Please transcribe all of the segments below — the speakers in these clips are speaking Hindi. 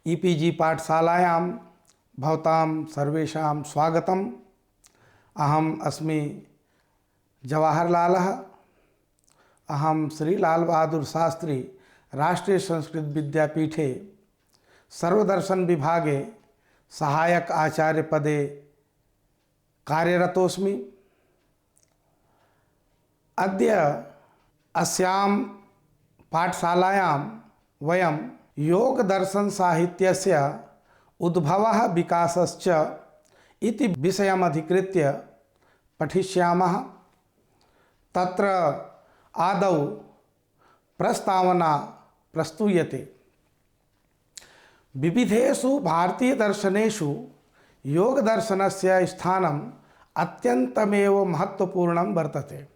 ईपीजी पाठशालायां भवतां सर्वेषां स्वागतम्। अहम् अस्मि जवाहरलालः। अहं श्री लाल बहादुर शास्त्री राष्ट्रीय संस्कृत विद्यापीठे सर्वदर्शन विभागे सहायक आचार्य पदे कार्यरतोऽस्मि। अद्य अस्यां पाठशालायां वयं योग दर्शन साहित्यस्य उद्भवः विकासश्च इति विषयमधिकृत्य पठिष्यामः। तत्र आदौ प्रस्तावना प्रस्तूयते। विविधेषु भारतीय दर्शनेषु योग दर्शनस्य स्थानम् अत्यन्तमेव महत्वपूर्णं वर्तते।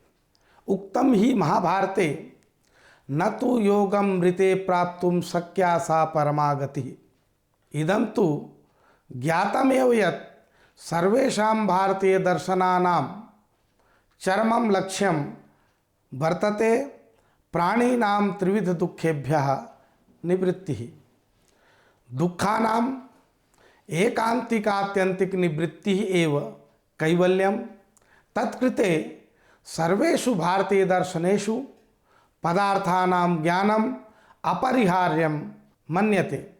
उक्तं हि महाभारते न तु योगं मृते प्राप्तुं शक्या सा परमा गतिः। इदं तु ज्ञातमेव यत् सर्वेषां भारतीय दर्शनानां चरमं लक्ष्यं वर्तते प्राणिनां त्रिविध दुःखेभ्यः निवृत्तिः। दुःखानाम् एकान्तिकात्यन्तिक निवृत्तिः एव कैवल्यं। तत्कृते सर्वेषु भारतीय दर्शनेषु पदार्थानां ज्ञानम् अपरिहार्यं मन्यते।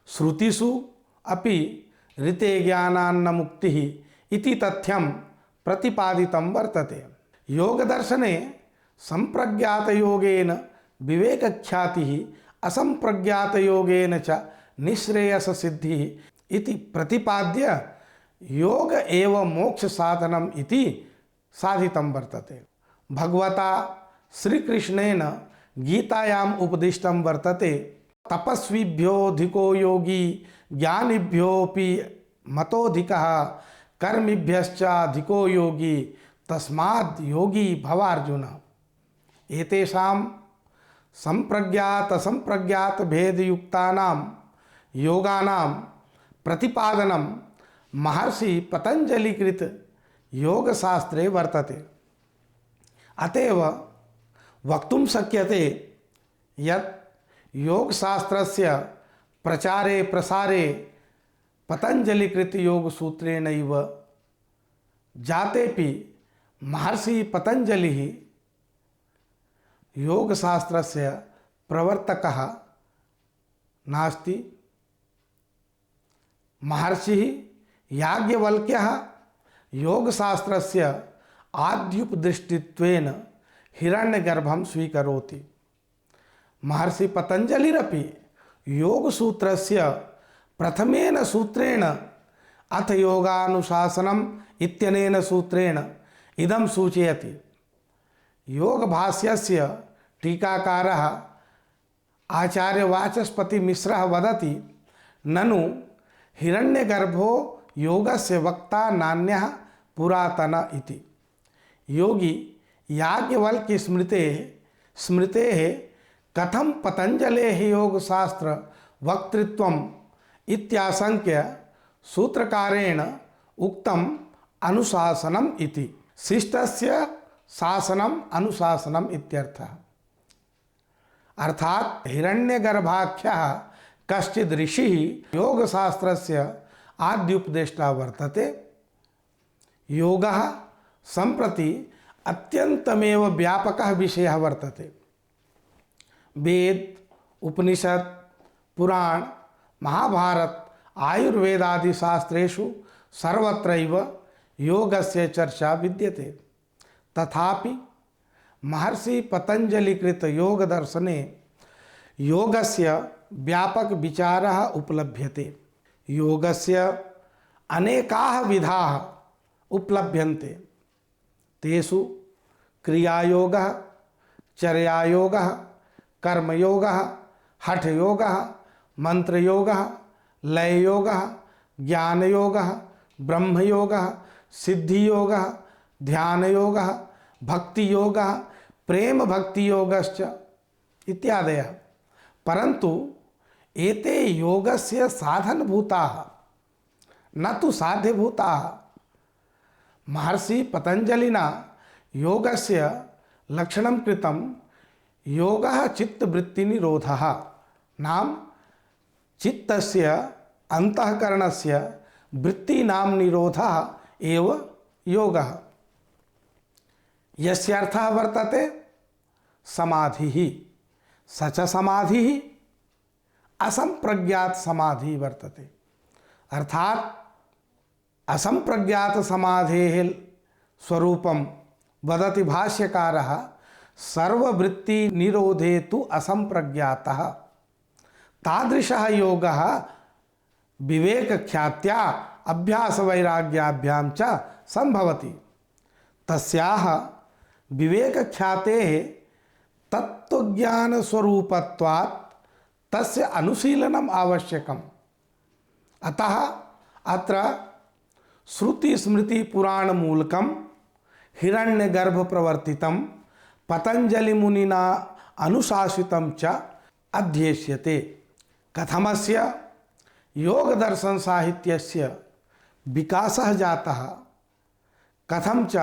श्रुतिषु अपि ऋते ज्ञानान्न मुक्तिः इति तथ्यं प्रतिपादितं वर्तते। योगदर्शने संप्रज्ञातयोगेन विवेकख्यातिः असंप्रज्ञातयोगेन च निःश्रेयससिद्धिः इति प्रतिपाद्य योग एव मोक्षसाधनम् इति साधितं वर्तते। भगवता श्रीकृष्णेन गीतायाम् उपदिष्टं वर्तते, तपस्विभ्योऽधिको योगी ज्ञानिभ्योऽपि मतोऽधिकः कर्मिभ्यश्चाधिको योगी तस्माद् योगी भवार्जुन। एतेषां संप्रज्ञात असंप्रज्ञात भेदयुक्तानां योगानां प्रतिपादनं महर्षि पतंजलिकृत योगशास्त्रे वर्तते। अतएव वक्तुं शक्यते यत् योगशास्त्रस्य प्रचारे प्रसारे पतंजलिकृत योगसूत्रेणैव जातेपि महर्षि पतंजलिः योगशास्त्रस्य प्रवर्तकः नास्ति। महर्षिः याज्ञवल्क्यः योगशास्त्रस्य आद्युपदिष्टित्वेन हिरण्यगर्भं स्वीकरोति। महर्षि पतंजलिरपि योगसूत्रस्य प्रथमेन सूत्रेण अथ योगानुशासनम् इत्यनेन सूत्रेण इदं सूचयति। योगभाष्यस्य टीकाकारः आचार्यवाचस्पतिमिश्रः वदति, ननु हिरण्यगर्भो योगस्य वक्ता नान्यः पुरातन इति। योगी याज्ञवल्क्य स्मृतेः कथं पतंजलेः योगशास्त्र वक्तृत्वम् इत्याशंक्य सूत्रकारेण उक्तम् अनुशासनम् इति। शिष्टस्य शासनम् अनुशासनम् इत्यर्थः। अर्थात् हिरण्यगर्भाख्यः कश्चिद् ऋषिः योगशास्त्रस्य आद्युपदेष्टा वर्तते। योगः सम्प्रति अत्यन्तमेव व्यापकः विषयः वर्तते। वेद, उपनिषद, पुराण, महाभारत, आयुर्वेदादि शास्त्रेषु सर्वत्रैव योगस्य चर्चा विद्यते। तथापि महर्षि पतंजलिकृत योग दर्शने योगस्य व्यापक विचारः उपलभ्यते। योगस्य अनेकाः विधाः उपलभ्यन्ते। तेषु क्रियायोगः, चर्यायोगः, कर्मयोगः, हठयोगः, मंत्रयोगः, लययोगः, ज्ञानयोगः, ब्रह्मयोगः, सिद्धियोगः, ध्यानयोगः, भक्तियोगः, प्रेम भक्तियोगश्च इत्यादयः। परन्तु एते योगस्य साधनभूताः न तु साध्यभूताः। महर्षि पतंजलिना योगस्य लक्षणं कृतं। योगः चित्तवृत्तिनिरोधः नाम चित्तस्य अंतःकरणस्य वृत्तीनां निरोधः एव योगः। यस्य अर्थः वर्तते समाधिः, स च समाधिः असंप्रज्ञात समाधि वर्तते। अर्थात असंप्रज्ञात समाधेः स्वरूपं वदति भाष्यकारः, सर्ववृत्ति निरोधे तु असंप्रज्ञातः। तादृशः योगः विवेकख्यात्या अभ्यास वैराग्याभ्यां च संभवति। तस्याः विवेकख्यातेः तत्वज्ञान स्वरूपत्वात् तस्य अनुशीलनम् आवश्यकम्। अतः अत्र श्रुति स्मृति पुराण मूलकं हिरण्यगर्भ प्रवर्तितं पतंजलि मुनिना अनुशासितं च अध्येष्यते। कथमस्य योग दर्शन साहित्यस्य विकासः जातः, कथं च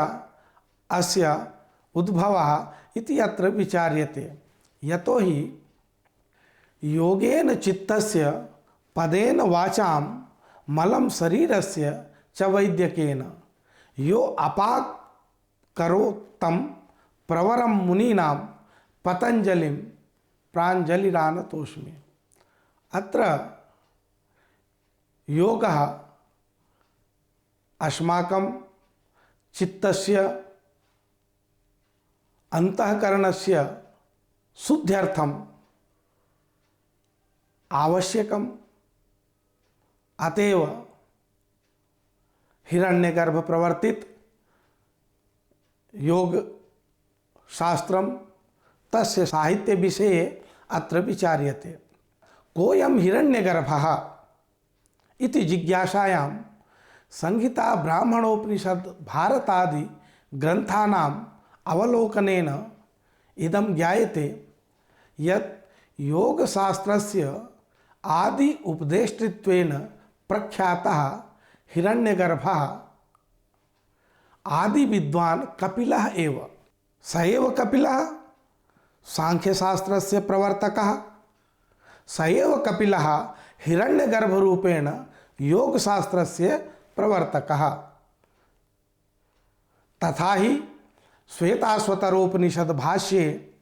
अस्य उद्भवः इति अत्र विचार्यते। यतो हि योगेन चित्तस्य पदेन वाचां मलं शरीरस्य च वैद्यकेन यो अपाकरोत् तं प्रवरं मुनीनां पतंजलिं प्राञ्जलिरानतोऽस्मि। अत्र योगः अस्माकं चित्तस्य अंतःकरणस्य शुद्ध्यर्थम् आवश्यकम्। अतएव हिरण्यगर्भ प्रवर्तित योग शास्त्रम तस्य साहित्य विषये अत्र विचार्यते। कोऽयं हिरण्यगर्भः इति जिज्ञासायां संहिता ब्राह्मणोपनिषद भारतादि ग्रंथानाम् अवलोकनेन इदं ज्ञायते यत् योग शास्त्रस्य आदि उपदेष्टृत्वेन प्रख्यातः हिरण्यगर्भः आदि विद्वान् कपिलः एव। स एव कपिलः सांख्यशास्त्रस्य प्रवर्तकः, स एव कपिलः हिरण्यगर्भरूपेण योगशास्त्रस्य प्रवर्तकः। तथा ही श्वेताश्वतरोपनिषद भाष्ये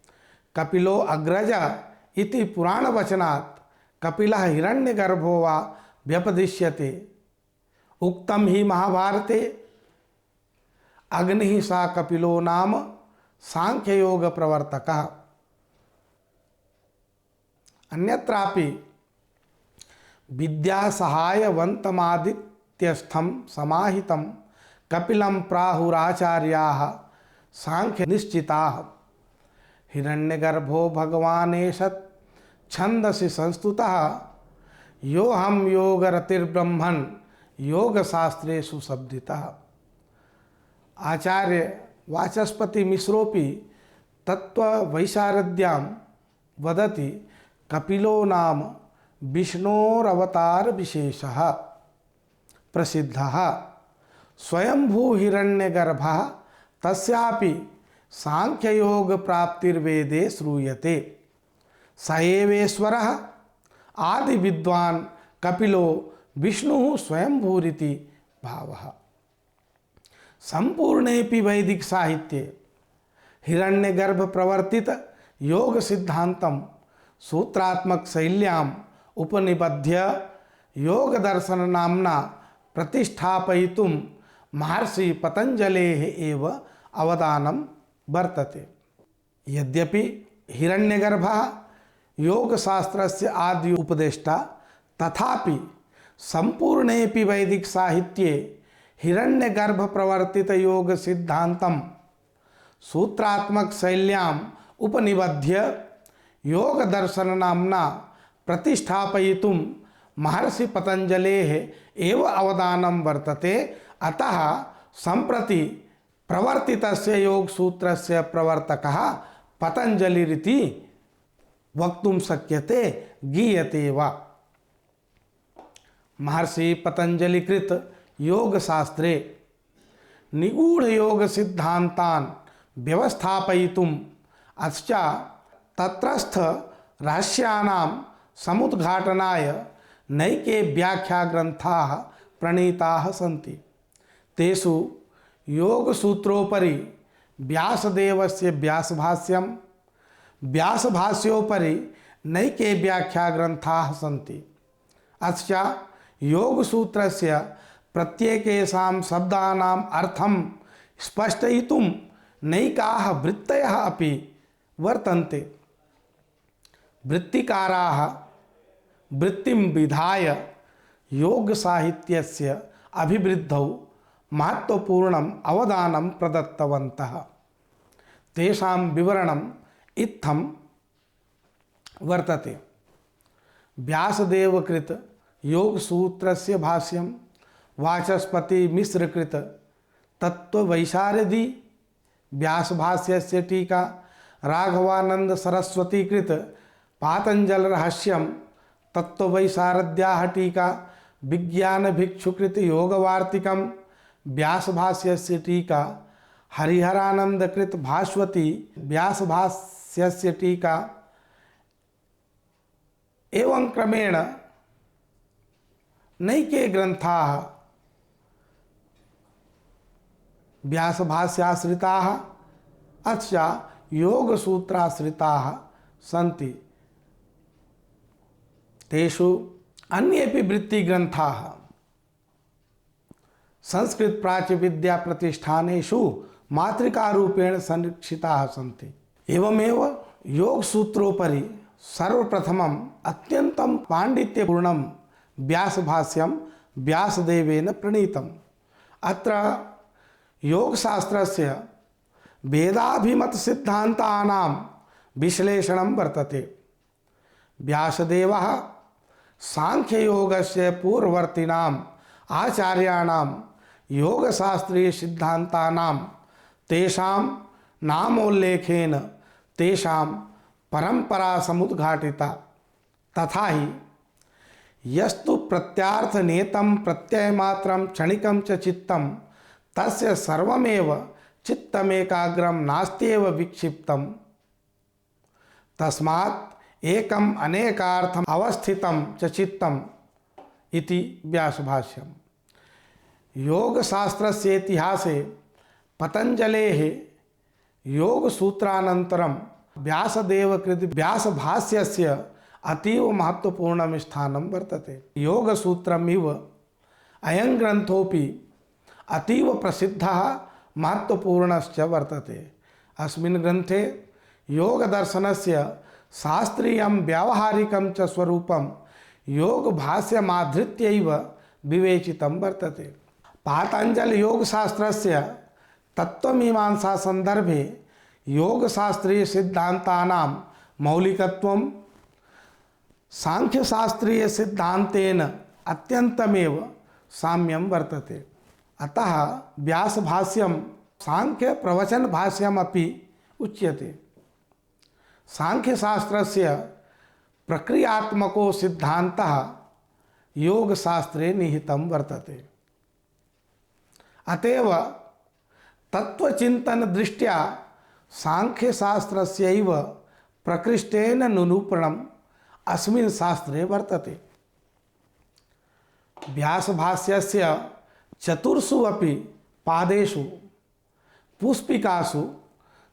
कपिलो अग्रज इति पुराणवचनात् कपिलः हिरण्यगर्भो वा व्यपदिश्यते। उक्तं ही महाभारते अग्निः सा कपिलो नाम सांख्ययोग प्रवर्तकः। अन्यत्रापि विद्यासहायवन्तमादित्यस्थं समाहितं कपिलं प्राहुराचार्याः सांख्यनिश्चिताः। हिरण्यगर्भो भगवानेशत् छन्दसि संस्तुतः योऽहं योगरतिर्ब्रह्मन् योगशास्त्रेषु शब्दितः। आचार्य वाचस्पति मिश्रोपि तत्त्ववैशारद्यां वदति कपिलो नाम विष्णोरवतार विशेषः प्रसिद्धः। स्वयंभू हिरण्यगर्भः तस्यापि सांख्ययोग प्राप्तिर्वेदे श्रूयते। स एवेश्वरः आदि विद्वान् कपिलो विष्णुः स्वयंभूरिति भावः। संपूर्णेऽपि वैदिक साहित्ये हिरण्यगर्भ प्रवर्तित योग सिद्धांतं सूत्रात्मक शैल्याम् उपनिबध्य योग दर्शन नाम्ना प्रतिष्ठापयितुं महर्षि पतंजलेः एव अवदानं वर्तते। यद्यपि हिरण्यगर्भः योगशास्त्रस्य आदि उपदेष्टा, तथापि संपूर्णेऽपि वैदिक साहित्ये हिरण्यगर्भ प्रवर्तित योग सिद्धांतं सूत्रात्मक शैल्याम् उपनिबध्य योग दर्शन नाम्ना प्रतिष्ठापयितुं महर्षि पतंजलेः एव अवदानं वर्तते। अतः सम्प्रति प्रवर्तितस्य योग सूत्रस्य प्रवर्तकः पतंजलिरिति वक्तुं शक्यते, गीयते वा। महर्षि पतंजलिकृत योग शास्त्रे निगूढ़ योग सिद्धांतान् व्यवस्थापयितुम् अश्च तत्रस्थ रहस्यानां समुद्घाटनाय नैके व्याख्याग्रन्थाः प्रणीताः सन्ति। तेषु योगसूत्रोपरि व्यासदेवस्य व्यासभाष्यं, व्यासभाष्योपरि नैके व्याख्याग्रन्थाः सन्ति। अथ योगसूत्रस्य प्रत्येकेषां शब्दानाम् अर्थं स्पष्टयितुं नैकाः वृत्तयः अपि वर्तन्ते। वृत्तिकाराः वृत्तिं विधाय योगसाहित्यस्य अभिवृद्धौ महत्वपूर्णम् अवदानं प्रदत्तवन्तः। तेषां विवरणम् इत्थं वर्तते। व्यासदेवकृत योगसूत्रस्य भाष्यं, वाचस्पति मिश्रकृत तत्त्ववैशारदी व्यासभाष्यस्य टीका, राघवानंद सरस्वतीकृत पातंजल रहस्यम तत्त्ववैशारद्याः टीका, विज्ञान भिक्षुकृत योगवार्तिकम व्यासभाष्यस्य टीका, हरिहरानंदकृत भास्वती व्यासभाष्यस्य टीका एवं क्रमेण नैके ग्रंथाः व्यासभाष्याश्रिताः अथ योगसूत्राश्रिताः सन्ति। तेषु अन्येपि वृत्तिग्रन्थाः संस्कृत प्राच्य विद्या प्रतिष्ठानेषु मातृकारूपेण संरक्षिताः सन्ति। एवमेव योगसूत्रोपरि सर्वप्रथमम् अत्यन्तं पाण्डित्यपूर्णं व्यासभाष्यं व्यासदेवेन प्रणीतम्। अत्र योगशास्त्रस्य वेदाभिमत सिद्धान्तानां विश्लेषणं वर्तते। व्यासदेवः सांख्ययोगस्य पूर्ववर्तीनाम् आचार्याणां योगशास्त्रीय सिद्धान्तानां तेषां नामोल्लेखेन तेषां परंपरा समुद्घाटिता। तथा ही यस्तु प्रत्यार्थनेतं प्रत्ययमात्रं क्षणिकं च चित्तं तस्य सर्वमेव चित्तमेकाग्रं नास्त्येव विक्षिप्तं, तस्मात् एकम् अनेकार्थम् अवस्थितं च चित्तम् इति व्यासभाष्यम्। योगशास्त्रस्य इतिहासे पतञ्जलेः योगसूत्रानन्तरं व्यासदेवकृत व्यासभाष्यस्य अतीव महत्वपूर्णं स्थानं वर्तते। योगसूत्रमिव अयं ग्रन्थोऽपि अतीव प्रसिद्धः महत्वपूर्णश्च वर्तते। अस्मिन् ग्रन्थे योगदर्शनस्य शास्त्रीयं व्यावहारिकं च स्वरूपं योगभाष्यमाधृत्यैव विवेचितं वर्तते। पातंजल योगशास्त्रस्य तत्त्वमीमांसा संदर्भे योगशास्त्रीय सिद्धान्तानां मौलिकत्वं सांख्यशास्त्रीय सिद्धान्तेन अत्यन्तमेव साम्यं वर्तते। अतः व्यासभाष्यं सांख्य प्रवचन भाष्यमपि उच्यते। सांख्यशास्त्रस्य प्रक्रियात्मको सिद्धान्तः योगशास्त्रे निहितं वर्तते। अतएव तत्वचिन्तन दृष्ट्या सांख्यशास्त्रस्यैव प्रकृष्टेन निरूपणम् अस्मिन् शास्त्रे वर्तते। व्यासभाष्यस्य चतुर्षु अपि पादेषु पुष्पिकासु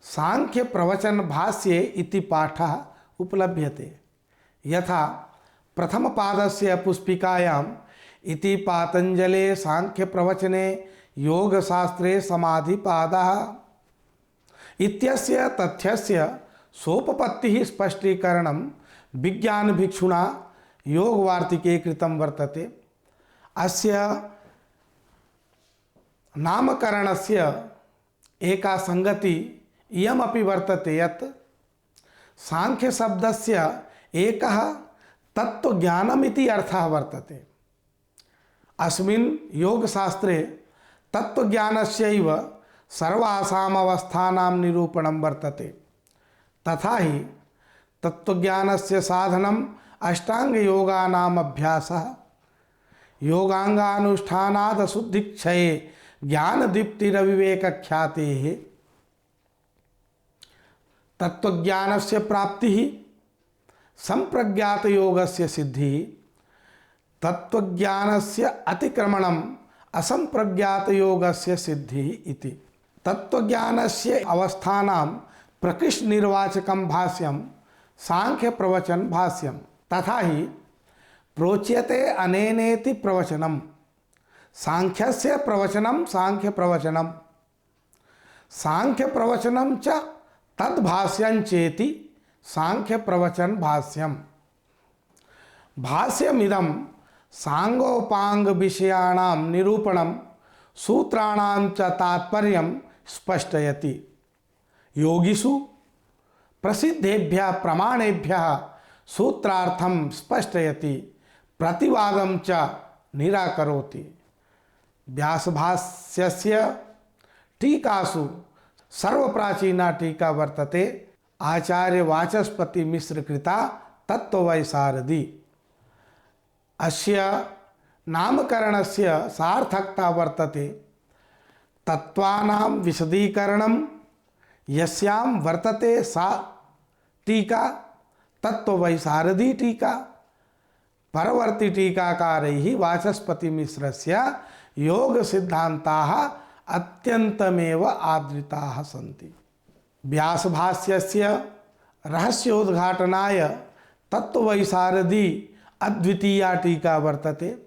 सांख्य प्रवचन भाष्ये इति पाठः उपलभ्यते। यथा प्रथम पादस्य पुष्पिकायाम् इति पातंजले सांख्य प्रवचने योगशास्त्रे समाधिपादः इत्यस्य तथ्यस्य सोपपत्तिः स्पष्टीकरणं विज्ञान भिक्षुणा योगवार्तिके कृतं वर्तते। अस्य नामकरणस्य एका संगति इयमपि वर्तते यत् सांख्यशब्दस्य एकः तत्त्वज्ञानमिति अर्थः वर्तते। अस्मिन् योगशास्त्रे तत्त्वज्ञानस्यैव सर्वासाम् अवस्थानां निरूपणं वर्तते। तथा ही तत्त्वज्ञानस्य साधनम् अष्टांगयोगानाम् अभ्यासः, योगांगानुष्ठानाद् शुद्धिक्षये ज्ञानदीप्तिरविवेकख्यातेः, तत्त्वज्ञानस्य प्राप्तिः, संप्रज्ञात योगस्य सिद्धिः, तत्वज्ञानस्य अतिक्रमणम् असंप्रज्ञातयोगस्य सिद्धिः इति। तत्वज्ञानस्य अवस्थानां प्रकृष्टनिर्वाचकं भाष्यं सांख्यप्रवचन भाष्यं तथा हि प्रोच्यते अनेनेति प्रवचनम्। सांख्यस्य प्रवचनं सांख्यप्रवचनं, सांख्यप्रवचनं च तद्भाष्यं चेति सांख्यप्रवचन भाष्यम्। भाष्यमिदं सांगोपांग विषयाणां निरूपणं सूत्राणां च तात्पर्यं स्पष्टयति। योगिषु प्रसिद्धेभ्यः प्रमाणेभ्यः सूत्रार्थं स्पष्टयति, प्रतिवादं च निराकरोति। व्यासभाष्यस्य टीकासु सर्वप्राचीना टीका वर्तते आचार्य वाचस्पति मिश्र कृता तत्त्ववैशारदी। अस्य नामकरणस्य सार्थकता वर्तते तत्त्वानां विशदीकरणं यस्यां वर्तते सा टीका तत्त्ववैशारदी टीका। परवर्ती टीकाकारैः वाचस्पति मिश्रस्य योग सिद्धान्ताः अत्यन्तमेव आदृताः सन्ति। व्यासभाष्यस्य रहस्योद्घाटनाय तत्त्ववैशारदी अद्वितीया टीका वर्तते।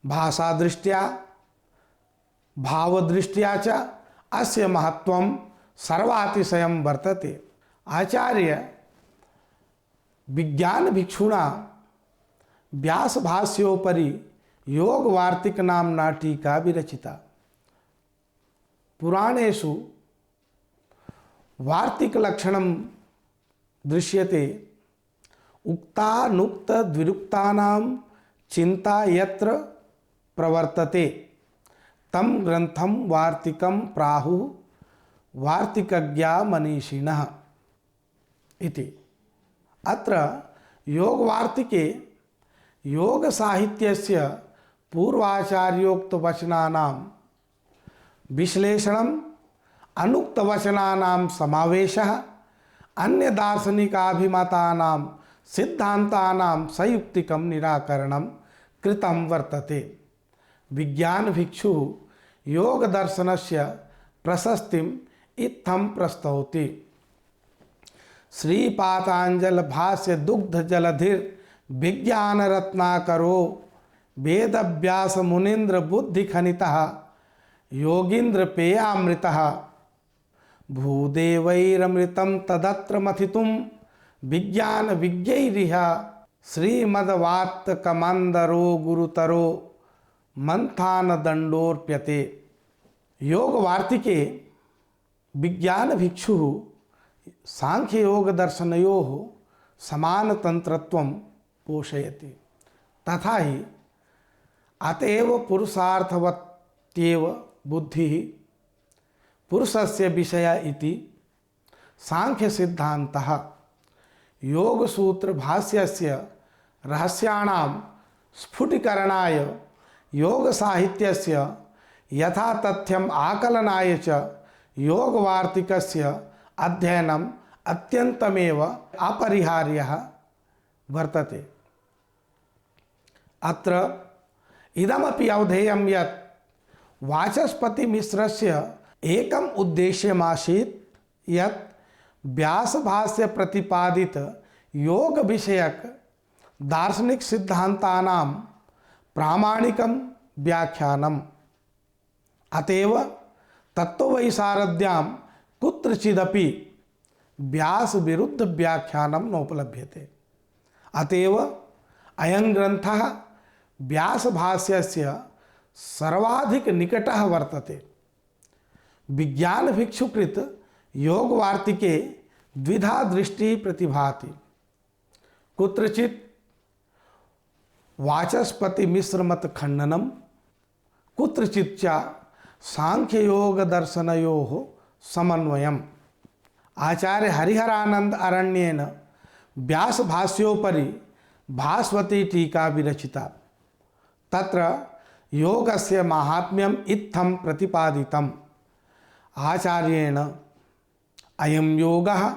भाषादृष्ट्या भावदृष्ट्या च अस्य महत्त्वं सर्वातिशयं वर्तते। आचार्य विज्ञान भिक्षुणा व्यासभाष्योपरि योगवार्तिक नाम्ना टीका विरचिता। पुराणेषु वार्तिकलक्षणं दृश्यते। उक्तानुक्तद्विरुक्तानां चिन्ता यत्र प्रवर्तते तं ग्रन्थं वार्तिकं प्राहुः वार्तिकज्ञा मनीषिणः इति। अत्र योगवार्तिके योगसाहित्यस्य पूर्वाचार्योक्तवचनानां विश्लेषणम्, अनुक्तवचनानां समावेशः, अन्यदार्शनिकाभिमतानां सिद्धान्तानां संयुक्तिकं निराकरणं कृतं वर्तते। विज्ञानभिक्षुः योगदर्शनस्य प्रशस्तिम् इत्थं प्रस्तौति। श्रीपाताञ्जलभाष्य दुग्धजलधिर् विज्ञानरत्नाकरो वेदव्यास मुनीन्द्र बुद्धिखनितः योगीन्द्र पेयामृतः भूदेवैरमृतं तदत्र मथितुं विज्ञान विज्ञैरिह श्रीमद्वात्तकमन्दरो गुरुतरो मंथान दंडोर्प्यते। योग वार्तिके विज्ञान भिक्षु सांख्य योग दर्शनयोः समानतंत्रत्वं पोषयति। तथा ही अतएव पुरुषार्थवत्येव बुद्धिः पुरुषस्य विषय इति सांख्य सिद्धान्तः। योग सूत्र भाष्यस्य रहस्याणां स्फुटीकरणाय योग साहित्यस्य यथा तथ्यम् आकलनाय च योग वार्तिकस्य अध्ययनम् अत्यन्तमेव अपरिहार्यः वर्तते। अत्र इदमपि अवधेयं यत् वाचस्पति मिश्रस्य एकम् उद्देश्यमासीत् यत् व्यासभाष्य प्रतिपादित योग विषयक दार्शनिक सिद्धांतानां प्रामाणिकं व्याख्यानम्। अतएव तत्त्ववैशारद्यां कुत्रचिदपि व्यास विरुद्ध व्याख्यानं नोपलभ्यते। अतएव अयं ग्रन्थः व्यासभाष्यस्य सर्वाधिक निकटः वर्तते। विज्ञान भिक्षुकृत योग वार्तिके द्विधा दृष्टि प्रतिभाति। कुत्रचित् वाचस्पति मिश्र मत खंडनम, कुत्रचित् च सांख्य योग दर्शनयोः समन्वयम्। आचार्य हरिहरानंद अरण्येन व्यास भाष्योपरि भास्वती टीका विरचिता। तत्र योगस्य माहात्म्यम् इत्थं प्रतिपादितम्। आचार्येण अयं योगः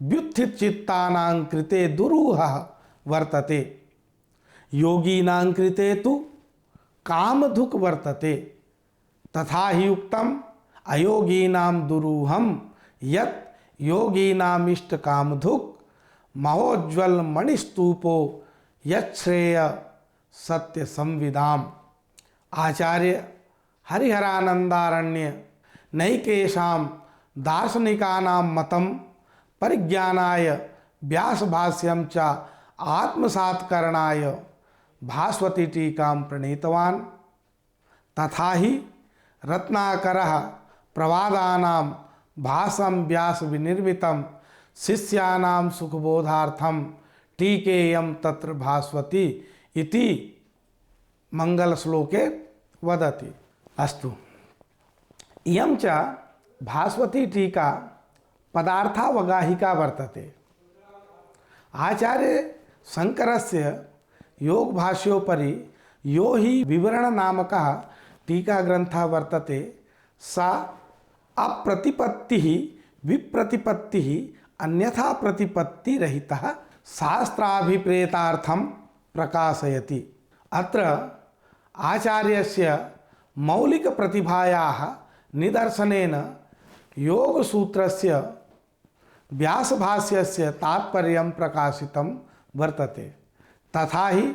व्युत्थितचित्तानां कृते दुरूहः वर्तते। योगीनां कृते तु कामधुक् वर्तते तथा ही उक्तम अयोगीनां दुरूहम यत् योगीनां इष्ट कामधुक् महोज्वल मणिस्तूपो यच्छ्रेय सत्य संविदाम। आचार्य हरिहरानंदारण्य नैकेषां दार्शनिकानां मतं परिज्ञानाय व्यासभाष्यं च आत्मसात्करणाय भास्वती टीकां प्रणीतवान्। तथा ही रत्नाकरः प्रवादानां भासं व्यास विनिर्मितं शिष्यानां सुखबोधार्थं टीकेयं तत्र भास्वती इति मंगल श्लोके वदति। अस्तु, इयं च भास्वती टीका पदार्थावगाहिका वर्तते। आचार्य शंकरस्य योग भाष्योपरि यो हि विवरण नामकः टीका ग्रंथः वर्तते सा अप्रतिपत्तिः विप्रतिपत्तिः अन्यथा प्रतिपत्ति रहितः शास्त्राभिप्रेतार्थं प्रकाशयति। अत्र आचार्यस्य मौलिक प्रतिभायाः निदर्शनेन योगसूत्रस्य व्यासभाष्यस्य तात्पर्यं प्रकाशितं वर्तते। तथा ही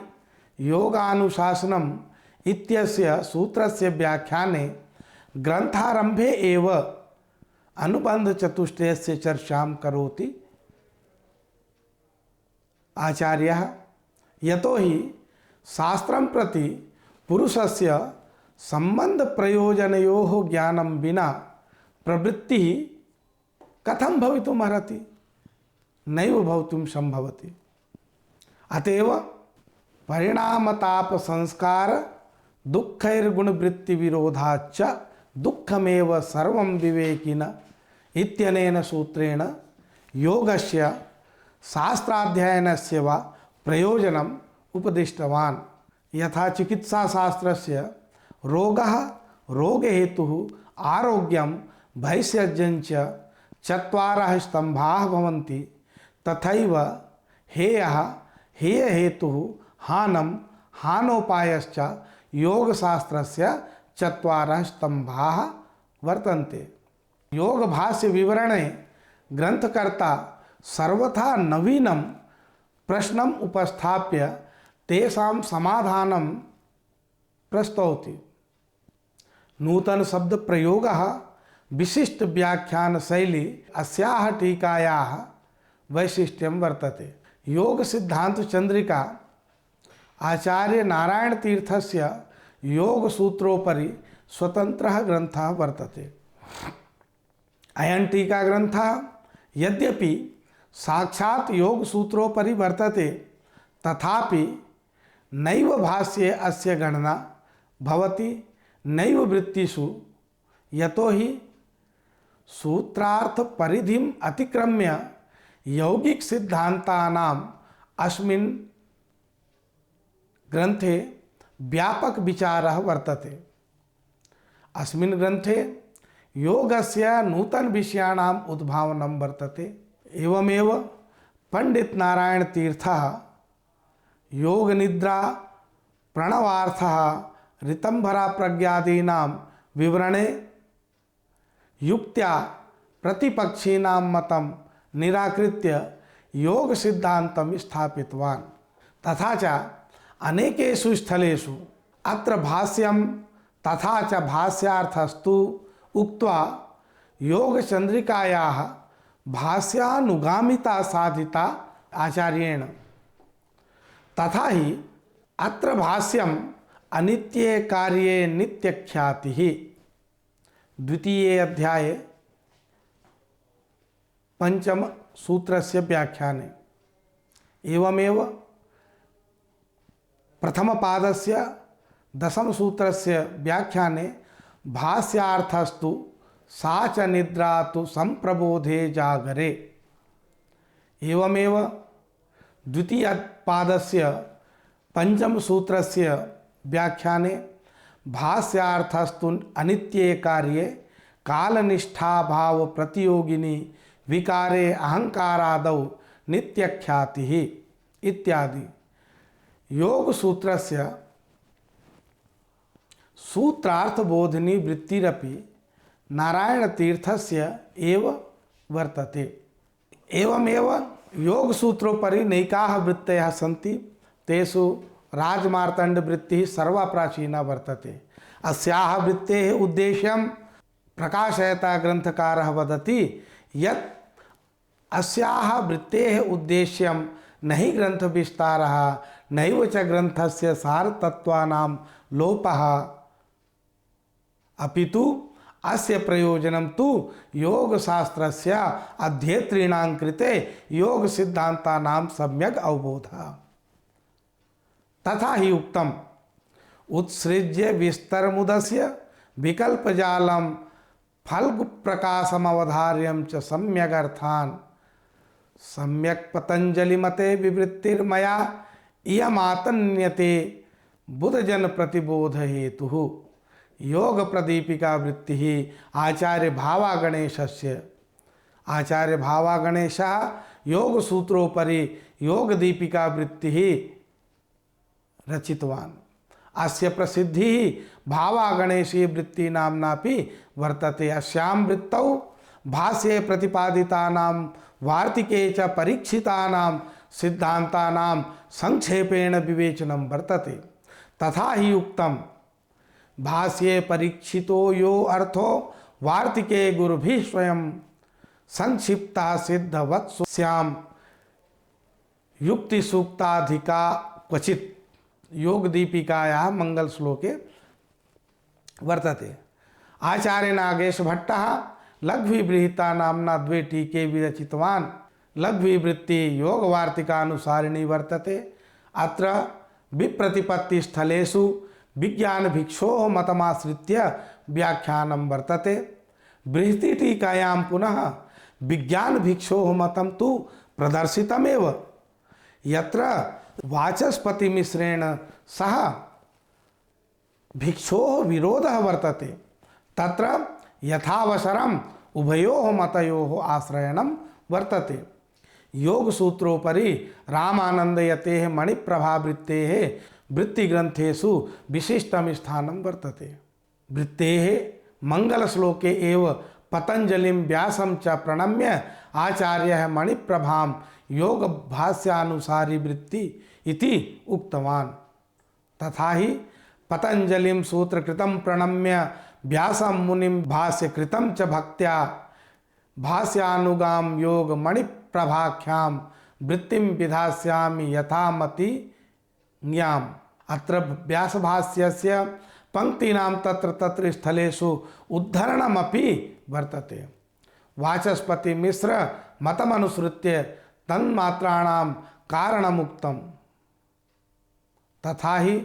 योगानुशासनम् इत्यस्य सूत्रस्य व्याख्याने ग्रंथारंभे एव अनुबंध चतुष्टयस्य चर्चां करोति आचार्यः। यतो हि शास्त्रं प्रति पुरुषस्य संबंध प्रयोजनयोः ज्ञानं विना प्रवृत्तिः कथं भवितुमर्हति, नैव भवितुं संभवति। अतएव परिणामताप संस्कार दुःखैर्गुणवृत्ति विरोधाच्च दुःखमेव सर्वं विवेकिन इत्यनेन सूत्रेण योगस्य शास्त्राध्ययनस्य वा प्रयोजनम् उपदिष्टवान्। यथा चिकित्साशास्त्रस्य रोगः रोगहेतुः आरोग्यं भैषज्यञ्च चत्वारः स्तम्भाः भवन्ति तथैव हेयः हेयहेतुः हानं हानोपायश्च योगशास्त्रस्य चत्वारः स्तम्भाः वर्तन्ते। योगभाष्य विवरणे ग्रंथकर्ता सर्वथा नवीनं प्रश्नम् उपस्थाप्य तेषां समाधानं प्रस्तौति। नूतन शब्द प्रयोगः विशिष्ट व्याख्यान शैली अस्याः टीकायाः वैशिष्ट्यं वर्तते। योग सिद्धांत चंद्रिका आचार्य नारायण तीर्थस्य योग सूत्रोपरि स्वतंत्रः ग्रंथः वर्तते। अयं टीका ग्रंथः यद्यपि साक्षात् योग सूत्रोपरि वर्तते तथापि नैव भाष्ये अस्य गणना भवति नैव वृत्तिषु। यतो हि सूत्रार्थ परिधिम् अतिक्रम्य यौगिक सिद्धांतानाम् अस्मिन् ग्रंथे व्यापक विचारः वर्तते। अस्मिन् ग्रंथे योगस्य नूतन विषयाणाम् उद्भावनं वर्तते। एवमेव पंडित नारायण तीर्थः योग निद्रा प्रणवार्थः ऋतंभरा प्रज्ञादीनां विवरणे युक्त्या प्रतिपक्षीणां मतं निराकृत्य योग सिद्धांतं स्थापितवान्। तथा च अनेकेषु स्थलेषु अत्र भाष्यं तथा च भाष्यार्थस्तु उक्त्वा योग चंद्रिकायाः भाष्यानुगामिता साधिता आचार्येण। तथा ही अत्र भाष्यम् अनित्ये कार्ये नित्यख्यातिः द्वितीये अध्याये पंचम सूत्रस्य व्याख्याने। एवमेव प्रथम पादस्य दशम सूत्रस्य व्याख्याने भाष्यार्थस्तु सा च निद्रा तु संप्रबोधे जागरे। एवमेव द्वितीय पादस्य पंचम सूत्रस्य व्याख्याने भाष्यार्थस्तु अनित्ये कार्ये कालनिष्ठा भाव प्रतियोगिनी विकारे अहंकारादौ नित्यख्यातिः इत्यादि योग सूत्रस्य सूत्रार्थबोधिनी वृत्तिरपि नारायणतीर्थस्य एव वर्तते। एवमेव योगसूत्रोपरि नैकाः वृत्तयः सन्ति, तेषु राजमार्तण्डवृत्तिः सर्वा प्राचीना वर्तते। अस्याः वृत्तेः उद्देश्यं प्रकाशयता ग्रन्थकारः वदति यत् अस्याः वृत्तेः उद्देश्यं न हि ग्रन्थविस्तारः नैव च ग्रन्थस्य सारतत्त्वानां लोपः, अपितु अस्य प्रयोजनं तु योगशास्त्रस्य अध्येतॄणां कृते योगसिद्धान्तानां सम्यक् अवबोधः। तथा हि उक्तम्, उत्सृज्य विस्तरमुदस्य विकल्पजालं फल्गुप्रकाशमवधार्यं च सम्यगर्थान् सम्यक् पतञ्जलिमते विवृत्तिर्मया इयमातन्यते बुधजन प्रतिबोध हेतुः। योग प्रदीपिका वृत्ति आचार्य भावागणेशस्य। आचार्य भावागणेशः योग सूत्रोपरि योग दीपिका वृत्ति रचितवान्। अस्य प्रसिद्धिः भावागणेशी वृत्ति नाम्नापि वर्तते। अस्यां वृत्तौ भाष्ये प्रतिपादितानां वार्तिके च परीक्षितानां सिद्धान्तानां संक्षेपेण विवेचनं वर्तते। तथा हि उक्तम्, भाष्ये परीक्षितो यो अर्थो वार्तिके गुरुभिः स्वयं संक्षिप्ता सिद्धवत्स्याम युक्ति सूक्ताधिका क्वचित्। योग दीपिकायाः मंगल श्लोके वर्तते। आचार्य नागेश भट्टः लघ्वीबृहिता नाम्ना द्वे टीके विरचितवान्। लघ्वीवृत्ति योग वार्तिकानुसारिणी वर्तते। अत्र विप्रतिपत्ति स्थलेषु विज्ञान भिक्षोः मतमाश्रित्य व्याख्यानं वर्तते। बृहति टीकायां पुनः विज्ञान भिक्षोः मतं तु प्रदर्शितमेव, यत्र वाचस्पति मिश्रेण सह भिक्षोः विरोधः वर्तते। तत्र यथावसरम् उभयोः मतयोः आश्रयणं वर्तते। योग सूत्रोपरि रामानन्दयतेः मणिप्रभावृत्तेः वृत्तिग्रन्थेषु विशिष्टं स्थानं वर्तते। वृत्तेः मंगलश्लोके एव पतञ्जलिं व्यासं च प्रणम्य आचार्यः मणिप्रभां योगभाष्यानुसारी वृत्ति इति उक्तवान्। तथा हि पतञ्जलिं सूत्रकृतं प्रणम्य व्यासं मुनिं भाष्यकृतं च भक्त्या भाष्यानुगां योगमणिप्रभाख्यां वृत्तिं विधास्यामि यथामति ज्ञाम्। अत्र व्यासभाष्यस्य पंक्तीनां तत्र तत्र स्थलेषु उद्धरणमपि वर्तते। वाचस्पति मिश्र मतमनुसृत्य तन्मात्राणां कारणमुक्तम्। तथा हि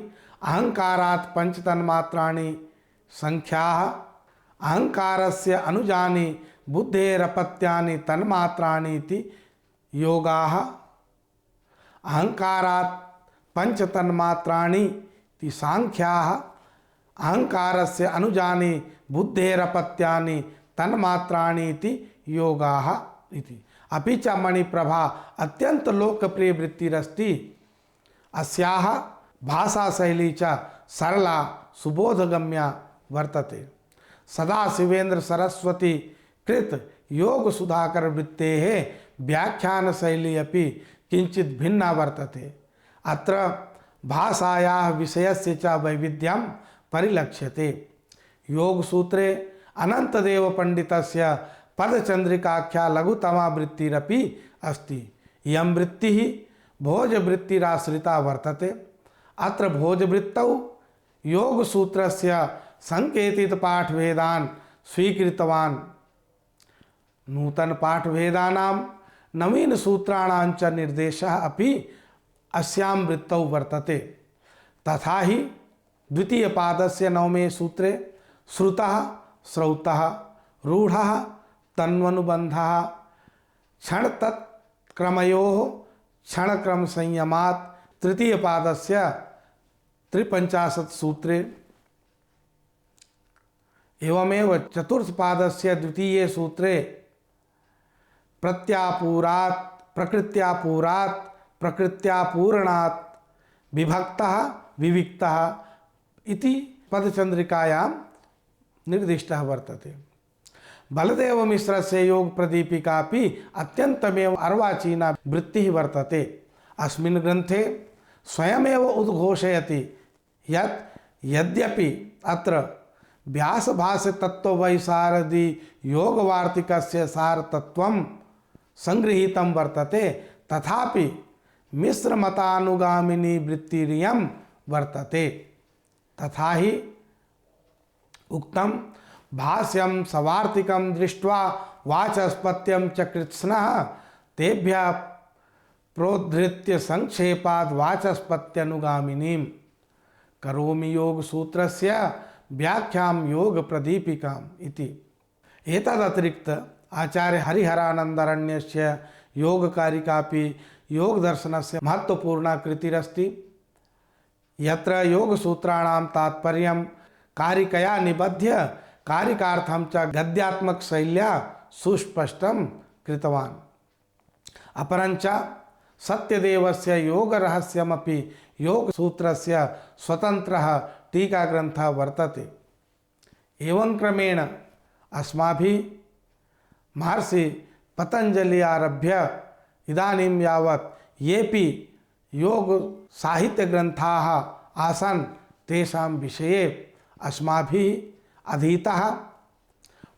अहंकारात् पंचतन्मात्राणि संख्याः अहंकारस्य अनुजानि बुद्धेरपत्यानि तन्मात्राणि इति योगाः। अहंकारात् पंचतन्मात्राणि इति सांख्याः अहंकारस्य अनुजानि बुद्धेरपत्यानि तन्मात्राणि इति योगाः इति। अपि च मणिप्रभा अत्यंत लोकप्रिय वृत्तिरस्ति। अस्याः भाषाशैली च सरला सुबोधगम्या वर्तते। सदाशिवेन्द्र सरस्वती कृत योग सुधाकर वृत्तेः व्याख्यान शैली अपि किंचित भिन्ना वर्तते। अत्र भाषायाः विषयस्य च वैविध्यं परिलक्ष्यते। योग सूत्रे अनन्तदेव पंडितस्य पदचंद्रिकाख्या लघुतमा वृत्तिरपि अस्ति। इयं वृत्तिः भोजवृत्तिराश्रिता वर्तते। अत्र भोजवृत्तौ योग सूत्रस्य संकेतित पाठभेदान् स्वीकृतवान्। नूतन पाठभेदानां नवीन सूत्राणां च निर्देशः अपि अस्यां वृत्तौ वर्तते। तथा ही द्वितीय पादस्य नवमे सूत्रे श्रुतः श्रौतः रूढ़ः तन्वनुबंधः क्षण तत्क्रमयोः क्षणक्रम संयमात् तृतीय पादस्य 53 सूत्रे एवमेव चतुर्थ पादस्य द्वितीये सूत्रे प्रत्यापूरात् प्रकृत्यापूरात् प्रकृत्यापूरणात् विभक्तः विविक्तः इति पदचंद्रिकायां निर्दिष्टः वर्तते। बलदेव मिश्रस्य योग प्रदीपिकापि अत्यन्तमेव अर्वाचीना वृत्तिः वर्तते। अस्मिन् ग्रन्थे स्वयमेव उद्घोषयति यत् यद्यपि अत्र व्यासभाष्य तत्त्ववैशारदी योगवार्तिकस्य सारतत्त्वं संगृहीतं वर्तते, तथापि मिश्रमतानुगामिनी वृत्तिरियं वर्तते। तथा हि उक्तं भाष्यं सवार्तिकं दृष्ट्वा वाचस्पत्यं च कृत्स्नः तेभ्यः प्रोद्धृत्य संक्षेपात् वाचस्पत्यनुगामिनीं करोमि योग सूत्रस्य व्याख्यां योग प्रदीपिकाम् इति। एतदतिरिक्त आचार्य हरिहरानन्दरण्यस्य योगकारिकापि योग दर्शनस्य महत्वपूर्णा कृतिरस्ति। यत्र योग सूत्राणां तात्पर्यं कारिकया निबध्य कारिकार्थं च गद्यात्मक शैल्या सुस्पष्टं कृतवान्। अपरञ्च सत्यदेवस्य योग रहस्यमपि योग सूत्रस्य स्वतन्त्रः टीकाग्रन्थः वर्तते। एवं क्रमेण अस्माभिः महर्षि पतंजलि आरभ्य इदानीं यावत् येपि योग साहित्य ग्रन्थाः आसन् तेषां विषये अस्माभिः अधीतः।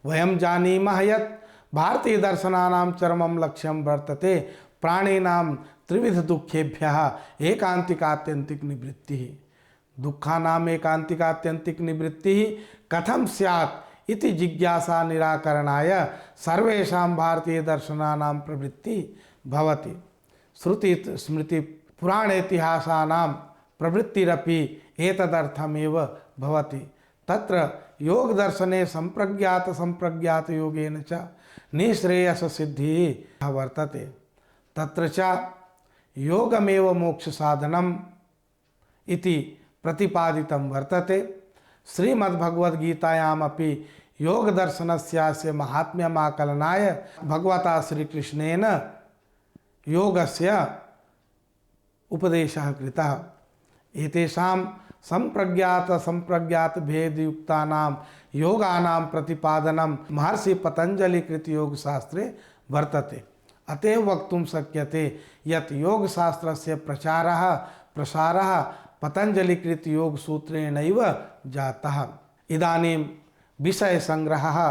वयं जानीमः यत् भारतीय दर्शनानां चरमं लक्ष्यं वर्तते प्राणिनां त्रिविध दुःखेभ्यः एकान्तिकात्यन्तिक निवृत्तिः। दुःखानाम् एकान्तिकात्यन्तिक निवृत्तिः कथं स्यात् इति जिज्ञासा निराकरणाय सर्वेषां भारतीय दर्शनानां प्रवृत्तिः भवति। श्रुति स्मृति पुराणेतिहासानां प्रवृत्तिरपि एतदर्थमेव भवति। तत्र योग दर्शने संप्रज्ञात योगेन च निःश्रेयस सिद्धिः वर्तते। तत्र च योगमेव मोक्ष साधनम् इति प्रतिपादितं वर्तते। श्रीमद्भगवद्गीतायामपि योग दर्शनस्यास्य महात्म्यमाकलनाय भगवता श्रीकृष्णेन योगस्य उपदेशः कृतः। एतेषां संप्रज्ञात भेदयुक्तानां योगानां प्रतिपादनं महर्षि पतंजलि कृत योग शास्त्रे वर्तते। अतएव वक्तुं शक्यते यत् योग शास्त्रस्य प्रचारः प्रसारः पतंजलि कृत योग सूत्रेणैव जातः। इदानीं विषय संग्रहः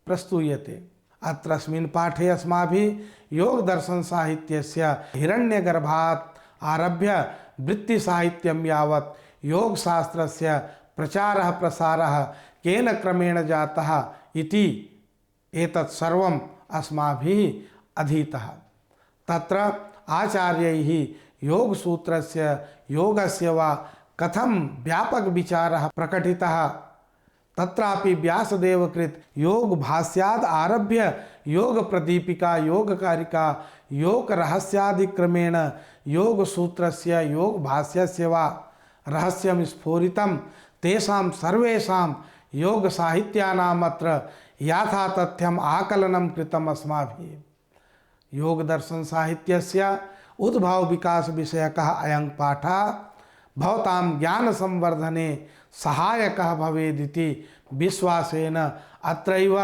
प्रस्तूयते। अत्रस्मिन् पाठे अस्माभिः योग दर्शन साहित्यस्य हिरण्यगर्भात् आरभ्य वृत्ति साहित्यं यावत् योग शास्त्रस्य प्रचारः प्रसारः केन क्रमेण जातः इति एतत् सर्वम् अस्माभिः अधीतः। तत्र आचार्यैः योग सूत्रस्य योगस्य वा कथं व्यापक विचारः प्रकटितः, तत्रापि व्यासदेवकृत योग भाष्याद् आरभ्य योग प्रदीपिका योग कारिका योग रहस्यादिक्रमेण योग सूत्रस्य योग भाष्यस्य वा रहस्यं स्फोरितं तेषां सर्वेषां योग साहित्यानामत्र यथातथ्यम् आकलनं कृतम् अस्माभिः। योग दर्शन साहित्यस्य उद्भव विकास विषयकः अयं पाठः भवतां ज्ञान संवर्धने सहायकः भवेदिति विश्वासेन अत्रैव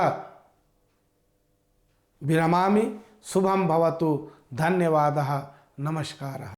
विरमामि। शुभं भवतु। धन्यवादः। नमस्कारः।